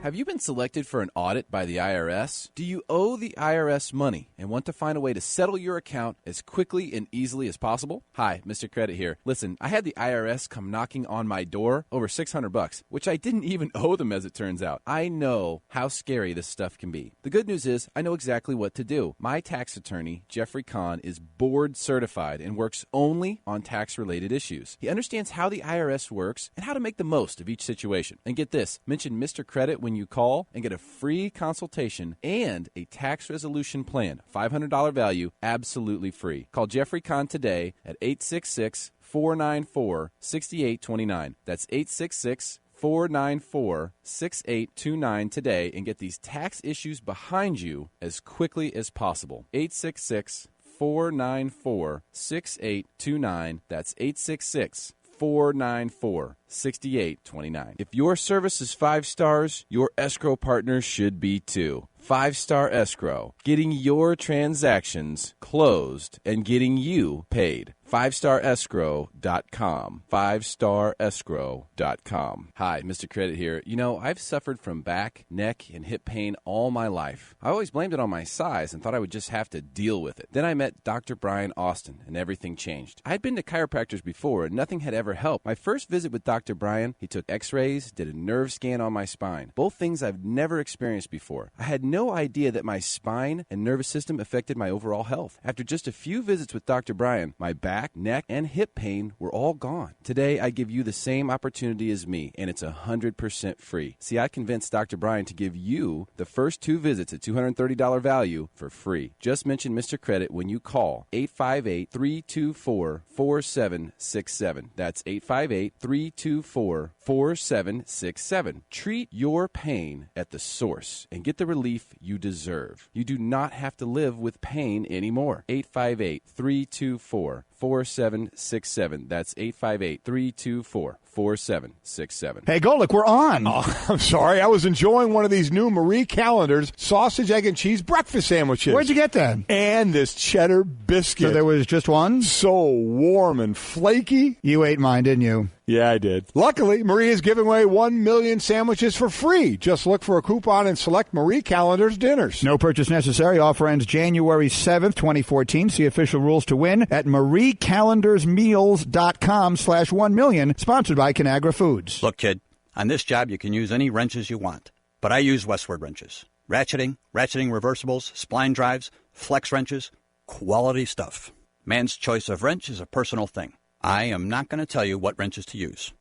Have you been selected for an audit by the IRS? Do you owe the IRS money and want to find a way to settle your account as quickly and easily as possible? Hi, Mr. Credit here. Listen, I had the IRS come knocking on my door over $600, which I didn't even owe them as it turns out. I know how scary this stuff can be. The good news is I know exactly what to do. My tax attorney, Jeffrey Kahn, is board certified and works only on tax-related issues. He understands how the IRS works and how to make the most of each situation. And get this, mention Mr. Credit when you call and get a free consultation and a tax resolution plan. $500 value, absolutely free. Call Jeffrey Kahn today at 866-494-6829. That's 866-494-6829 today and get these tax issues behind you as quickly as possible. 866-494-6829. That's 866-494-6829. If your service is 5 stars, your escrow partner should be too. 5-Star Escrow, getting your transactions closed and getting you paid. 5starescrow.com. 5starescrow.com. Hi, Mr. Credit here. You know, I've suffered from back, neck, and hip pain all my life. I always blamed it on my size and thought I would just have to deal with it. Then I met Dr. Brian Austin, and everything changed. I had been to chiropractors before, and nothing had ever helped. My first visit with Dr. Brian, he took x-rays, did a nerve scan on my spine. Both things I've never experienced before. I had no idea that my spine and nervous system affected my overall health. After just a few visits with Dr. Brian, my back, neck, and hip pain were all gone. Today, I give you the same opportunity as me, and it's 100% free. See, I convinced Dr. Brian to give you the first 2 visits at $230 value for free. Just mention Mr. Credit when you call 858-324-4767. That's 858-324-4767. Treat your pain at the source and get the relief you deserve. You do not have to live with pain anymore. 858-324-4767. That's 858-324-4767. Hey, Golick, we're on. Oh, I'm sorry. I was enjoying one of these new Marie Callender's sausage, egg, and cheese breakfast sandwiches. Where'd you get that? And this cheddar biscuit. So there was just one? So warm and flaky. You ate mine, didn't you? Yeah, I did. Luckily, Marie is giving away 1 million sandwiches for free. Just look for a coupon and select Marie Callender's dinners. No purchase necessary. Offer ends January 7th, 2014. See official rules to win at mariecalendarsmeals.com/1 million. Sponsored by Conagra Foods. Look, kid, on this job you can use any wrenches you want. But I use Westward wrenches. Ratcheting reversibles, spline drives, flex wrenches, quality stuff. Man's choice of wrench is a personal thing. I am not going to tell you what wrenches to use,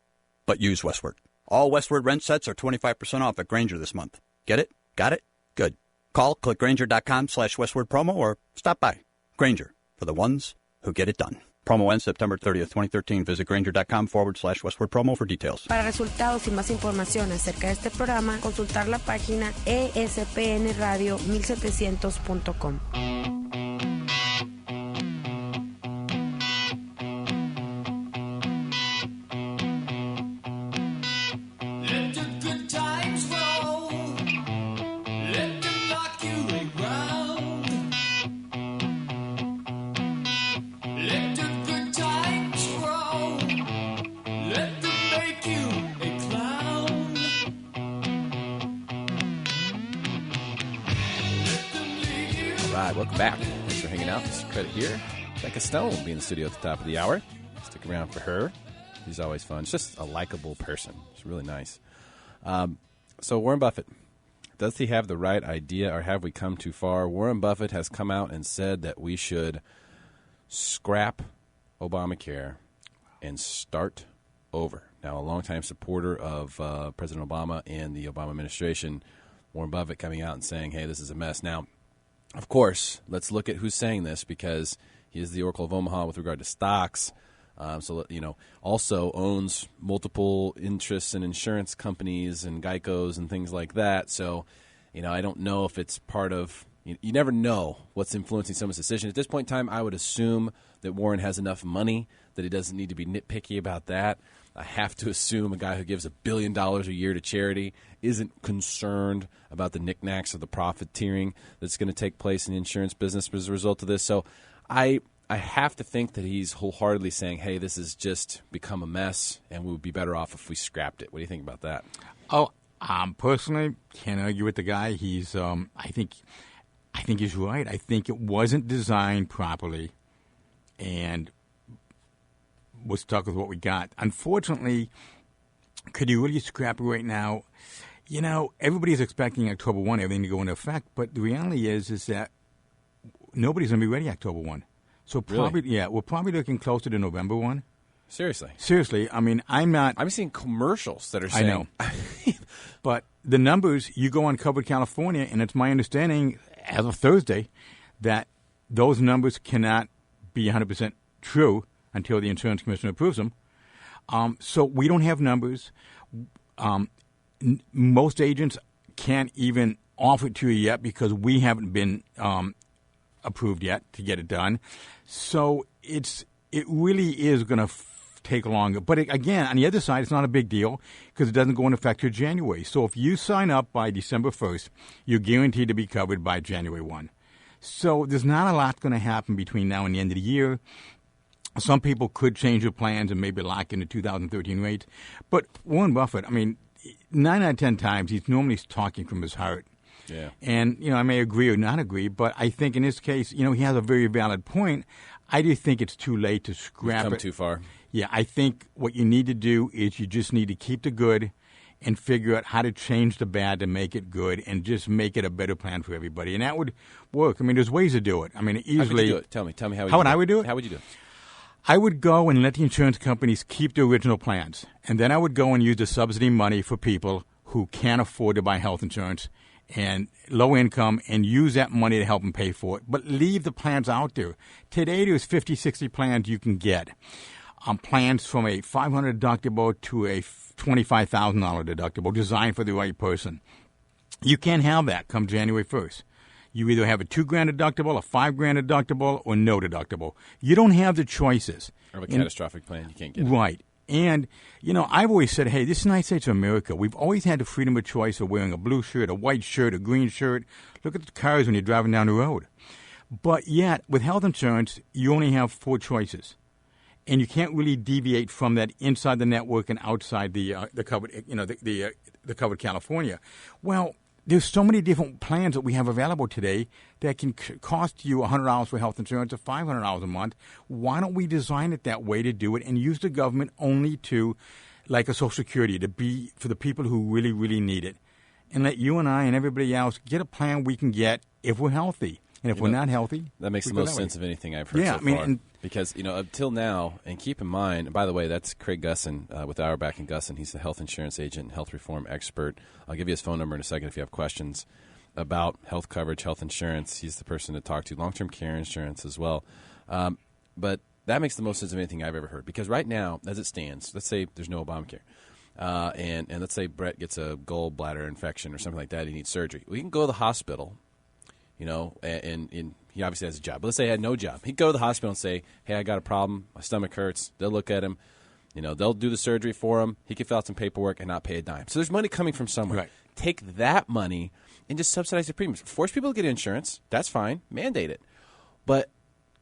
but use Westward. All Westward wrench sets are 25% off at Grainger this month. Get it? Got it? Good. Call clickgrainger.com/Westward promo or stop by. Grainger, for the ones who get it done. Promo ends September 30th, 2013. Visit grainger.com/Westward promo for details. Para resultados y más información acerca de este programa, consultar la página espnradio1700.com. Welcome back. Thanks for hanging out. Mr. Credit here. Becca Stone will be in the studio at the top of the hour. Stick around for her. She's always fun. She's just a likable person. She's really nice. So Warren Buffett, does he have the right idea or have we come too far? Warren Buffett has come out and said that we should scrap Obamacare and start over. Now, a longtime supporter of President Obama and the Obama administration, Warren Buffett coming out and saying, hey, this is a mess. Now, of course, let's look at who's saying this because he is the Oracle of Omaha with regard to stocks. Also owns multiple interests in insurance companies and Geico's and things like that. So, I don't know if it's part of you never know what's influencing someone's decision. At this point in time, I would assume that Warren has enough money that he doesn't need to be nitpicky about that. I have to assume a guy who gives $1 billion a year to charity isn't concerned about the knickknacks or the profiteering that's going to take place in the insurance business as a result of this. So I have to think that he's wholeheartedly saying, hey, this has just become a mess and we would be better off if we scrapped it. What do you think about that? Oh, Personally, can't argue with the guy. He's, I think he's right. I think it wasn't designed properly, and we're stuck with what we got. Unfortunately, could you really scrap it right now? You know, everybody's expecting October 1 everything to go into effect, but the reality is that nobody's going to be ready October 1. So probably, we're probably looking closer to November 1. Seriously. I mean, I'm seeing commercials that are saying. I know. But the numbers, you go on Covered California, and it's my understanding as of Thursday that those numbers cannot be 100% true until the insurance commissioner approves them. So we don't have numbers. Most agents can't even offer it to you yet because we haven't been approved yet to get it done. So it really is going to take longer. But again, on the other side, it's not a big deal because it doesn't go into effect till January. So if you sign up by December 1st, you're guaranteed to be covered by January 1. So there's not a lot going to happen between now and the end of the year. Some people could change their plans and maybe lock in the 2013 rates. But Warren Buffett, I mean, 9 out of 10 times, he's normally talking from his heart. Yeah. And, you know, I may agree or not agree, but I think in this case, you know, he has a very valid point. I do think it's too late to scrap You've come it. too far. Yeah, I think what you need to do is you just need to keep the good and figure out how to change the bad to make it good and just make it a better plan for everybody. And that would work. I mean, there's ways to do it. I mean, easily. How would you do it? Tell me how would I would do it? How would you do it? I would go and let the insurance companies keep the original plans. And then I would go and use the subsidy money for people who can't afford to buy health insurance and low income and use that money to help them pay for it. But leave the plans out there. Today, there's 50, 60 plans you can get. Plans from a $500 deductible to a $25,000 deductible designed for the right person. You can't have that come January 1st. You either have a $2,000 deductible, a $5,000 deductible, or no deductible. You don't have the choices. Or a catastrophic plan, you can't get it. Right. And, you know, I've always said, hey, this is the United States of America. We've always had the freedom of choice of wearing a blue shirt, a white shirt, a green shirt. Look at the cars when you're driving down the road. But yet, with health insurance, you only have 4 choices. And you can't really deviate from that inside the network and outside the covered, you know, the Covered California. Well, there's so many different plans that we have available today that can cost you $100 for health insurance or $500 a month. Why don't we design it that way to do it and use the government only to, like a Social Security, to be for the people who really, really need it, and let you and I and everybody else get a plan we can get if we're healthy. And if we're not healthy, that makes the most sense of anything I've heard so far. Because, you know, until now, and keep in mind, and by the way, that's Craig Gussin with Auerbach and Gussin. He's the health insurance agent and health reform expert. I'll give you his phone number in a second if you have questions about health coverage, health insurance. He's the person to talk to, long-term care insurance as well. But that makes the most sense of anything I've ever heard. Because right now, as it stands, let's say there's no Obamacare. And let's say Brett gets a gallbladder infection or something like that. He needs surgery. We can go to the hospital. You know, and he obviously has a job. But let's say he had no job. He'd go to the hospital and say, hey, I got a problem. My stomach hurts. They'll look at him. You know, they'll do the surgery for him. He could fill out some paperwork and not pay a dime. So there's money coming from somewhere. Right. Take that money and just subsidize the premiums. Force people to get insurance. That's fine. Mandate it. But,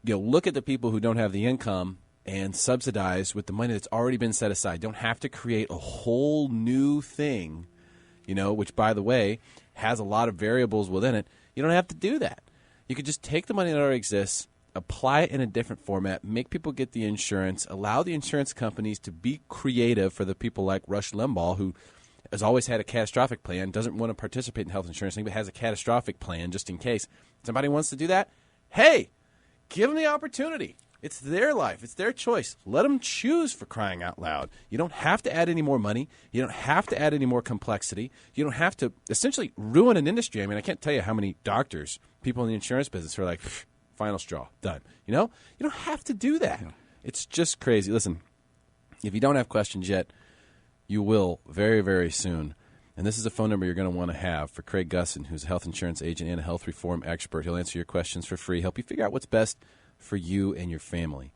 you know, look at the people who don't have the income and subsidize with the money that's already been set aside. Don't have to create a whole new thing, you know, which, by the way, has a lot of variables within it. You don't have to do that. You could just take the money that already exists, apply it in a different format, make people get the insurance, allow the insurance companies to be creative for the people like Rush Limbaugh, who has always had a catastrophic plan, doesn't want to participate in health insurance, but has a catastrophic plan just in case. Somebody wants to do that? Hey, give them the opportunity. It's their life. It's their choice. Let them choose, for crying out loud. You don't have to add any more money. You don't have to add any more complexity. You don't have to essentially ruin an industry. I mean, I can't tell you how many doctors, people in the insurance business are like, final straw, done. You know? You don't have to do that. Yeah. It's just crazy. Listen, if you don't have questions yet, you will very, very soon. And this is a phone number you're going to want to have for Craig Gussin, who's a health insurance agent and a health reform expert. He'll answer your questions for free, help you figure out what's best for you and your family.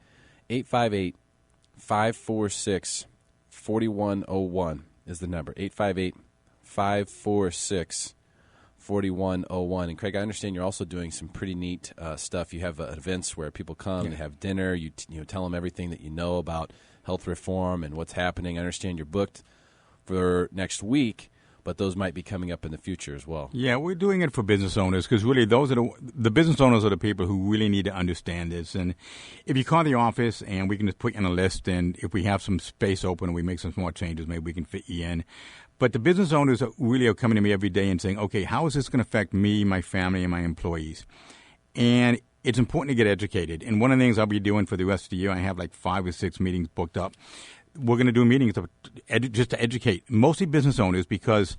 858-546-4101 is the number. 858-546-4101. And Craig, I understand you're also doing some pretty neat stuff. You have events where people come and have dinner. You tell them everything that you know about health reform and what's happening. I understand you're booked for next week. but those might be coming up in the future as well. Yeah, we're doing it for business owners because really those are the business owners are the people who really need to understand this. And if you call the office and we can just put you on a list, and if we have some space open and we make some small changes, maybe we can fit you in. But the business owners really are coming to me every day and saying, okay, how is this going to affect me, my family, and my employees? And it's important to get educated. And one of the things I'll be doing for the rest of the year, I have like 5 or 6 meetings booked up. We're going to do meetings just to educate, mostly business owners, because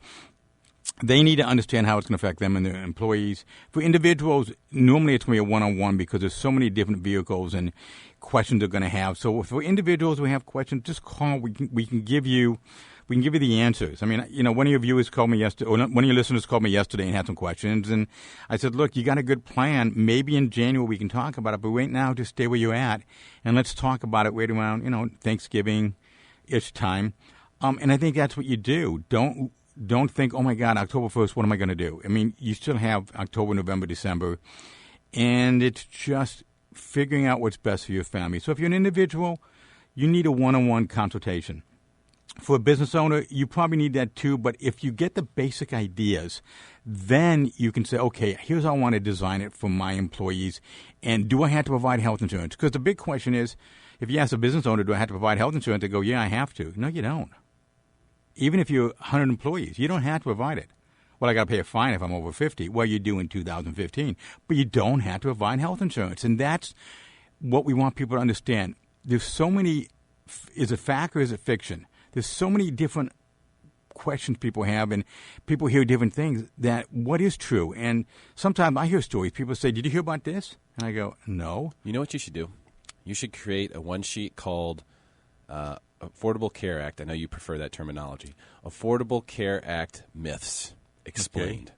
they need to understand how it's going to affect them and their employees. For individuals, normally it's going to be a one-on-one because there's so many different vehicles and questions they're going to have. So for individuals who have questions, just call. We can give you the answers. I mean, one of your viewers called me yesterday, or one of your listeners called me yesterday and had some questions, and I said, look, you got a good plan. Maybe in January we can talk about it, but right now just stay where you're at, and let's talk about it right around, Thanksgiving-ish time. And I think that's what you do. Don't think, oh, my God, October 1st, what am I going to do? I mean, you still have October, November, December, and it's just figuring out what's best for your family. So if you're an individual, you need a one-on-one consultation. For a business owner, you probably need that too, but if you get the basic ideas, then you can say, okay, here's how I want to design it for my employees, and do I have to provide health insurance? Because the big question is, if you ask a business owner, do I have to provide health insurance? They go, yeah, I have to. No, you don't. Even if you're 100 employees, you don't have to provide it. Well, I got to pay a fine if I'm over 50. Well, you do in 2015. But you don't have to provide health insurance. And that's what we want people to understand. There's so many, is it fact or is it fiction? There's so many different questions people have, and people hear different things, that what is true. And sometimes I hear stories. People say, did you hear about this? And I go, no. You know what you should do? You should create a one-sheet called Affordable Care Act. I know you prefer that terminology. Affordable Care Act Myths Explained.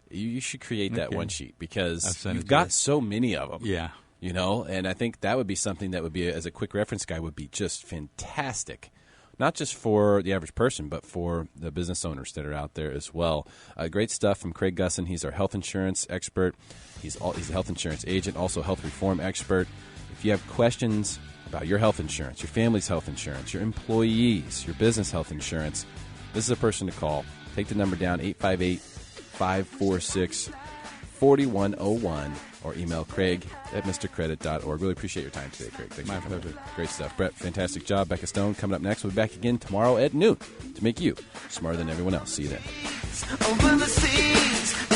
Okay. You should create that one sheet because you've got so many of them. Yeah. And I think that would be something that would be, as a quick reference guide, would be just fantastic. Not just for the average person, but for the business owners that are out there as well. Great stuff from Craig Gussin. He's our health insurance expert. He's a health insurance agent, also health reform expert. If you have questions about your health insurance, your family's health insurance, your employees, your business health insurance, this is a person to call. Take the number down, 858-546-4101, or email Craig at MrCredit.org. Really appreciate your time today, Craig. Thanks. My pleasure. Great stuff. Brett, fantastic job. Becca Stone coming up next. We'll be back again tomorrow at noon to make you smarter than everyone else. See you then. Over the seas.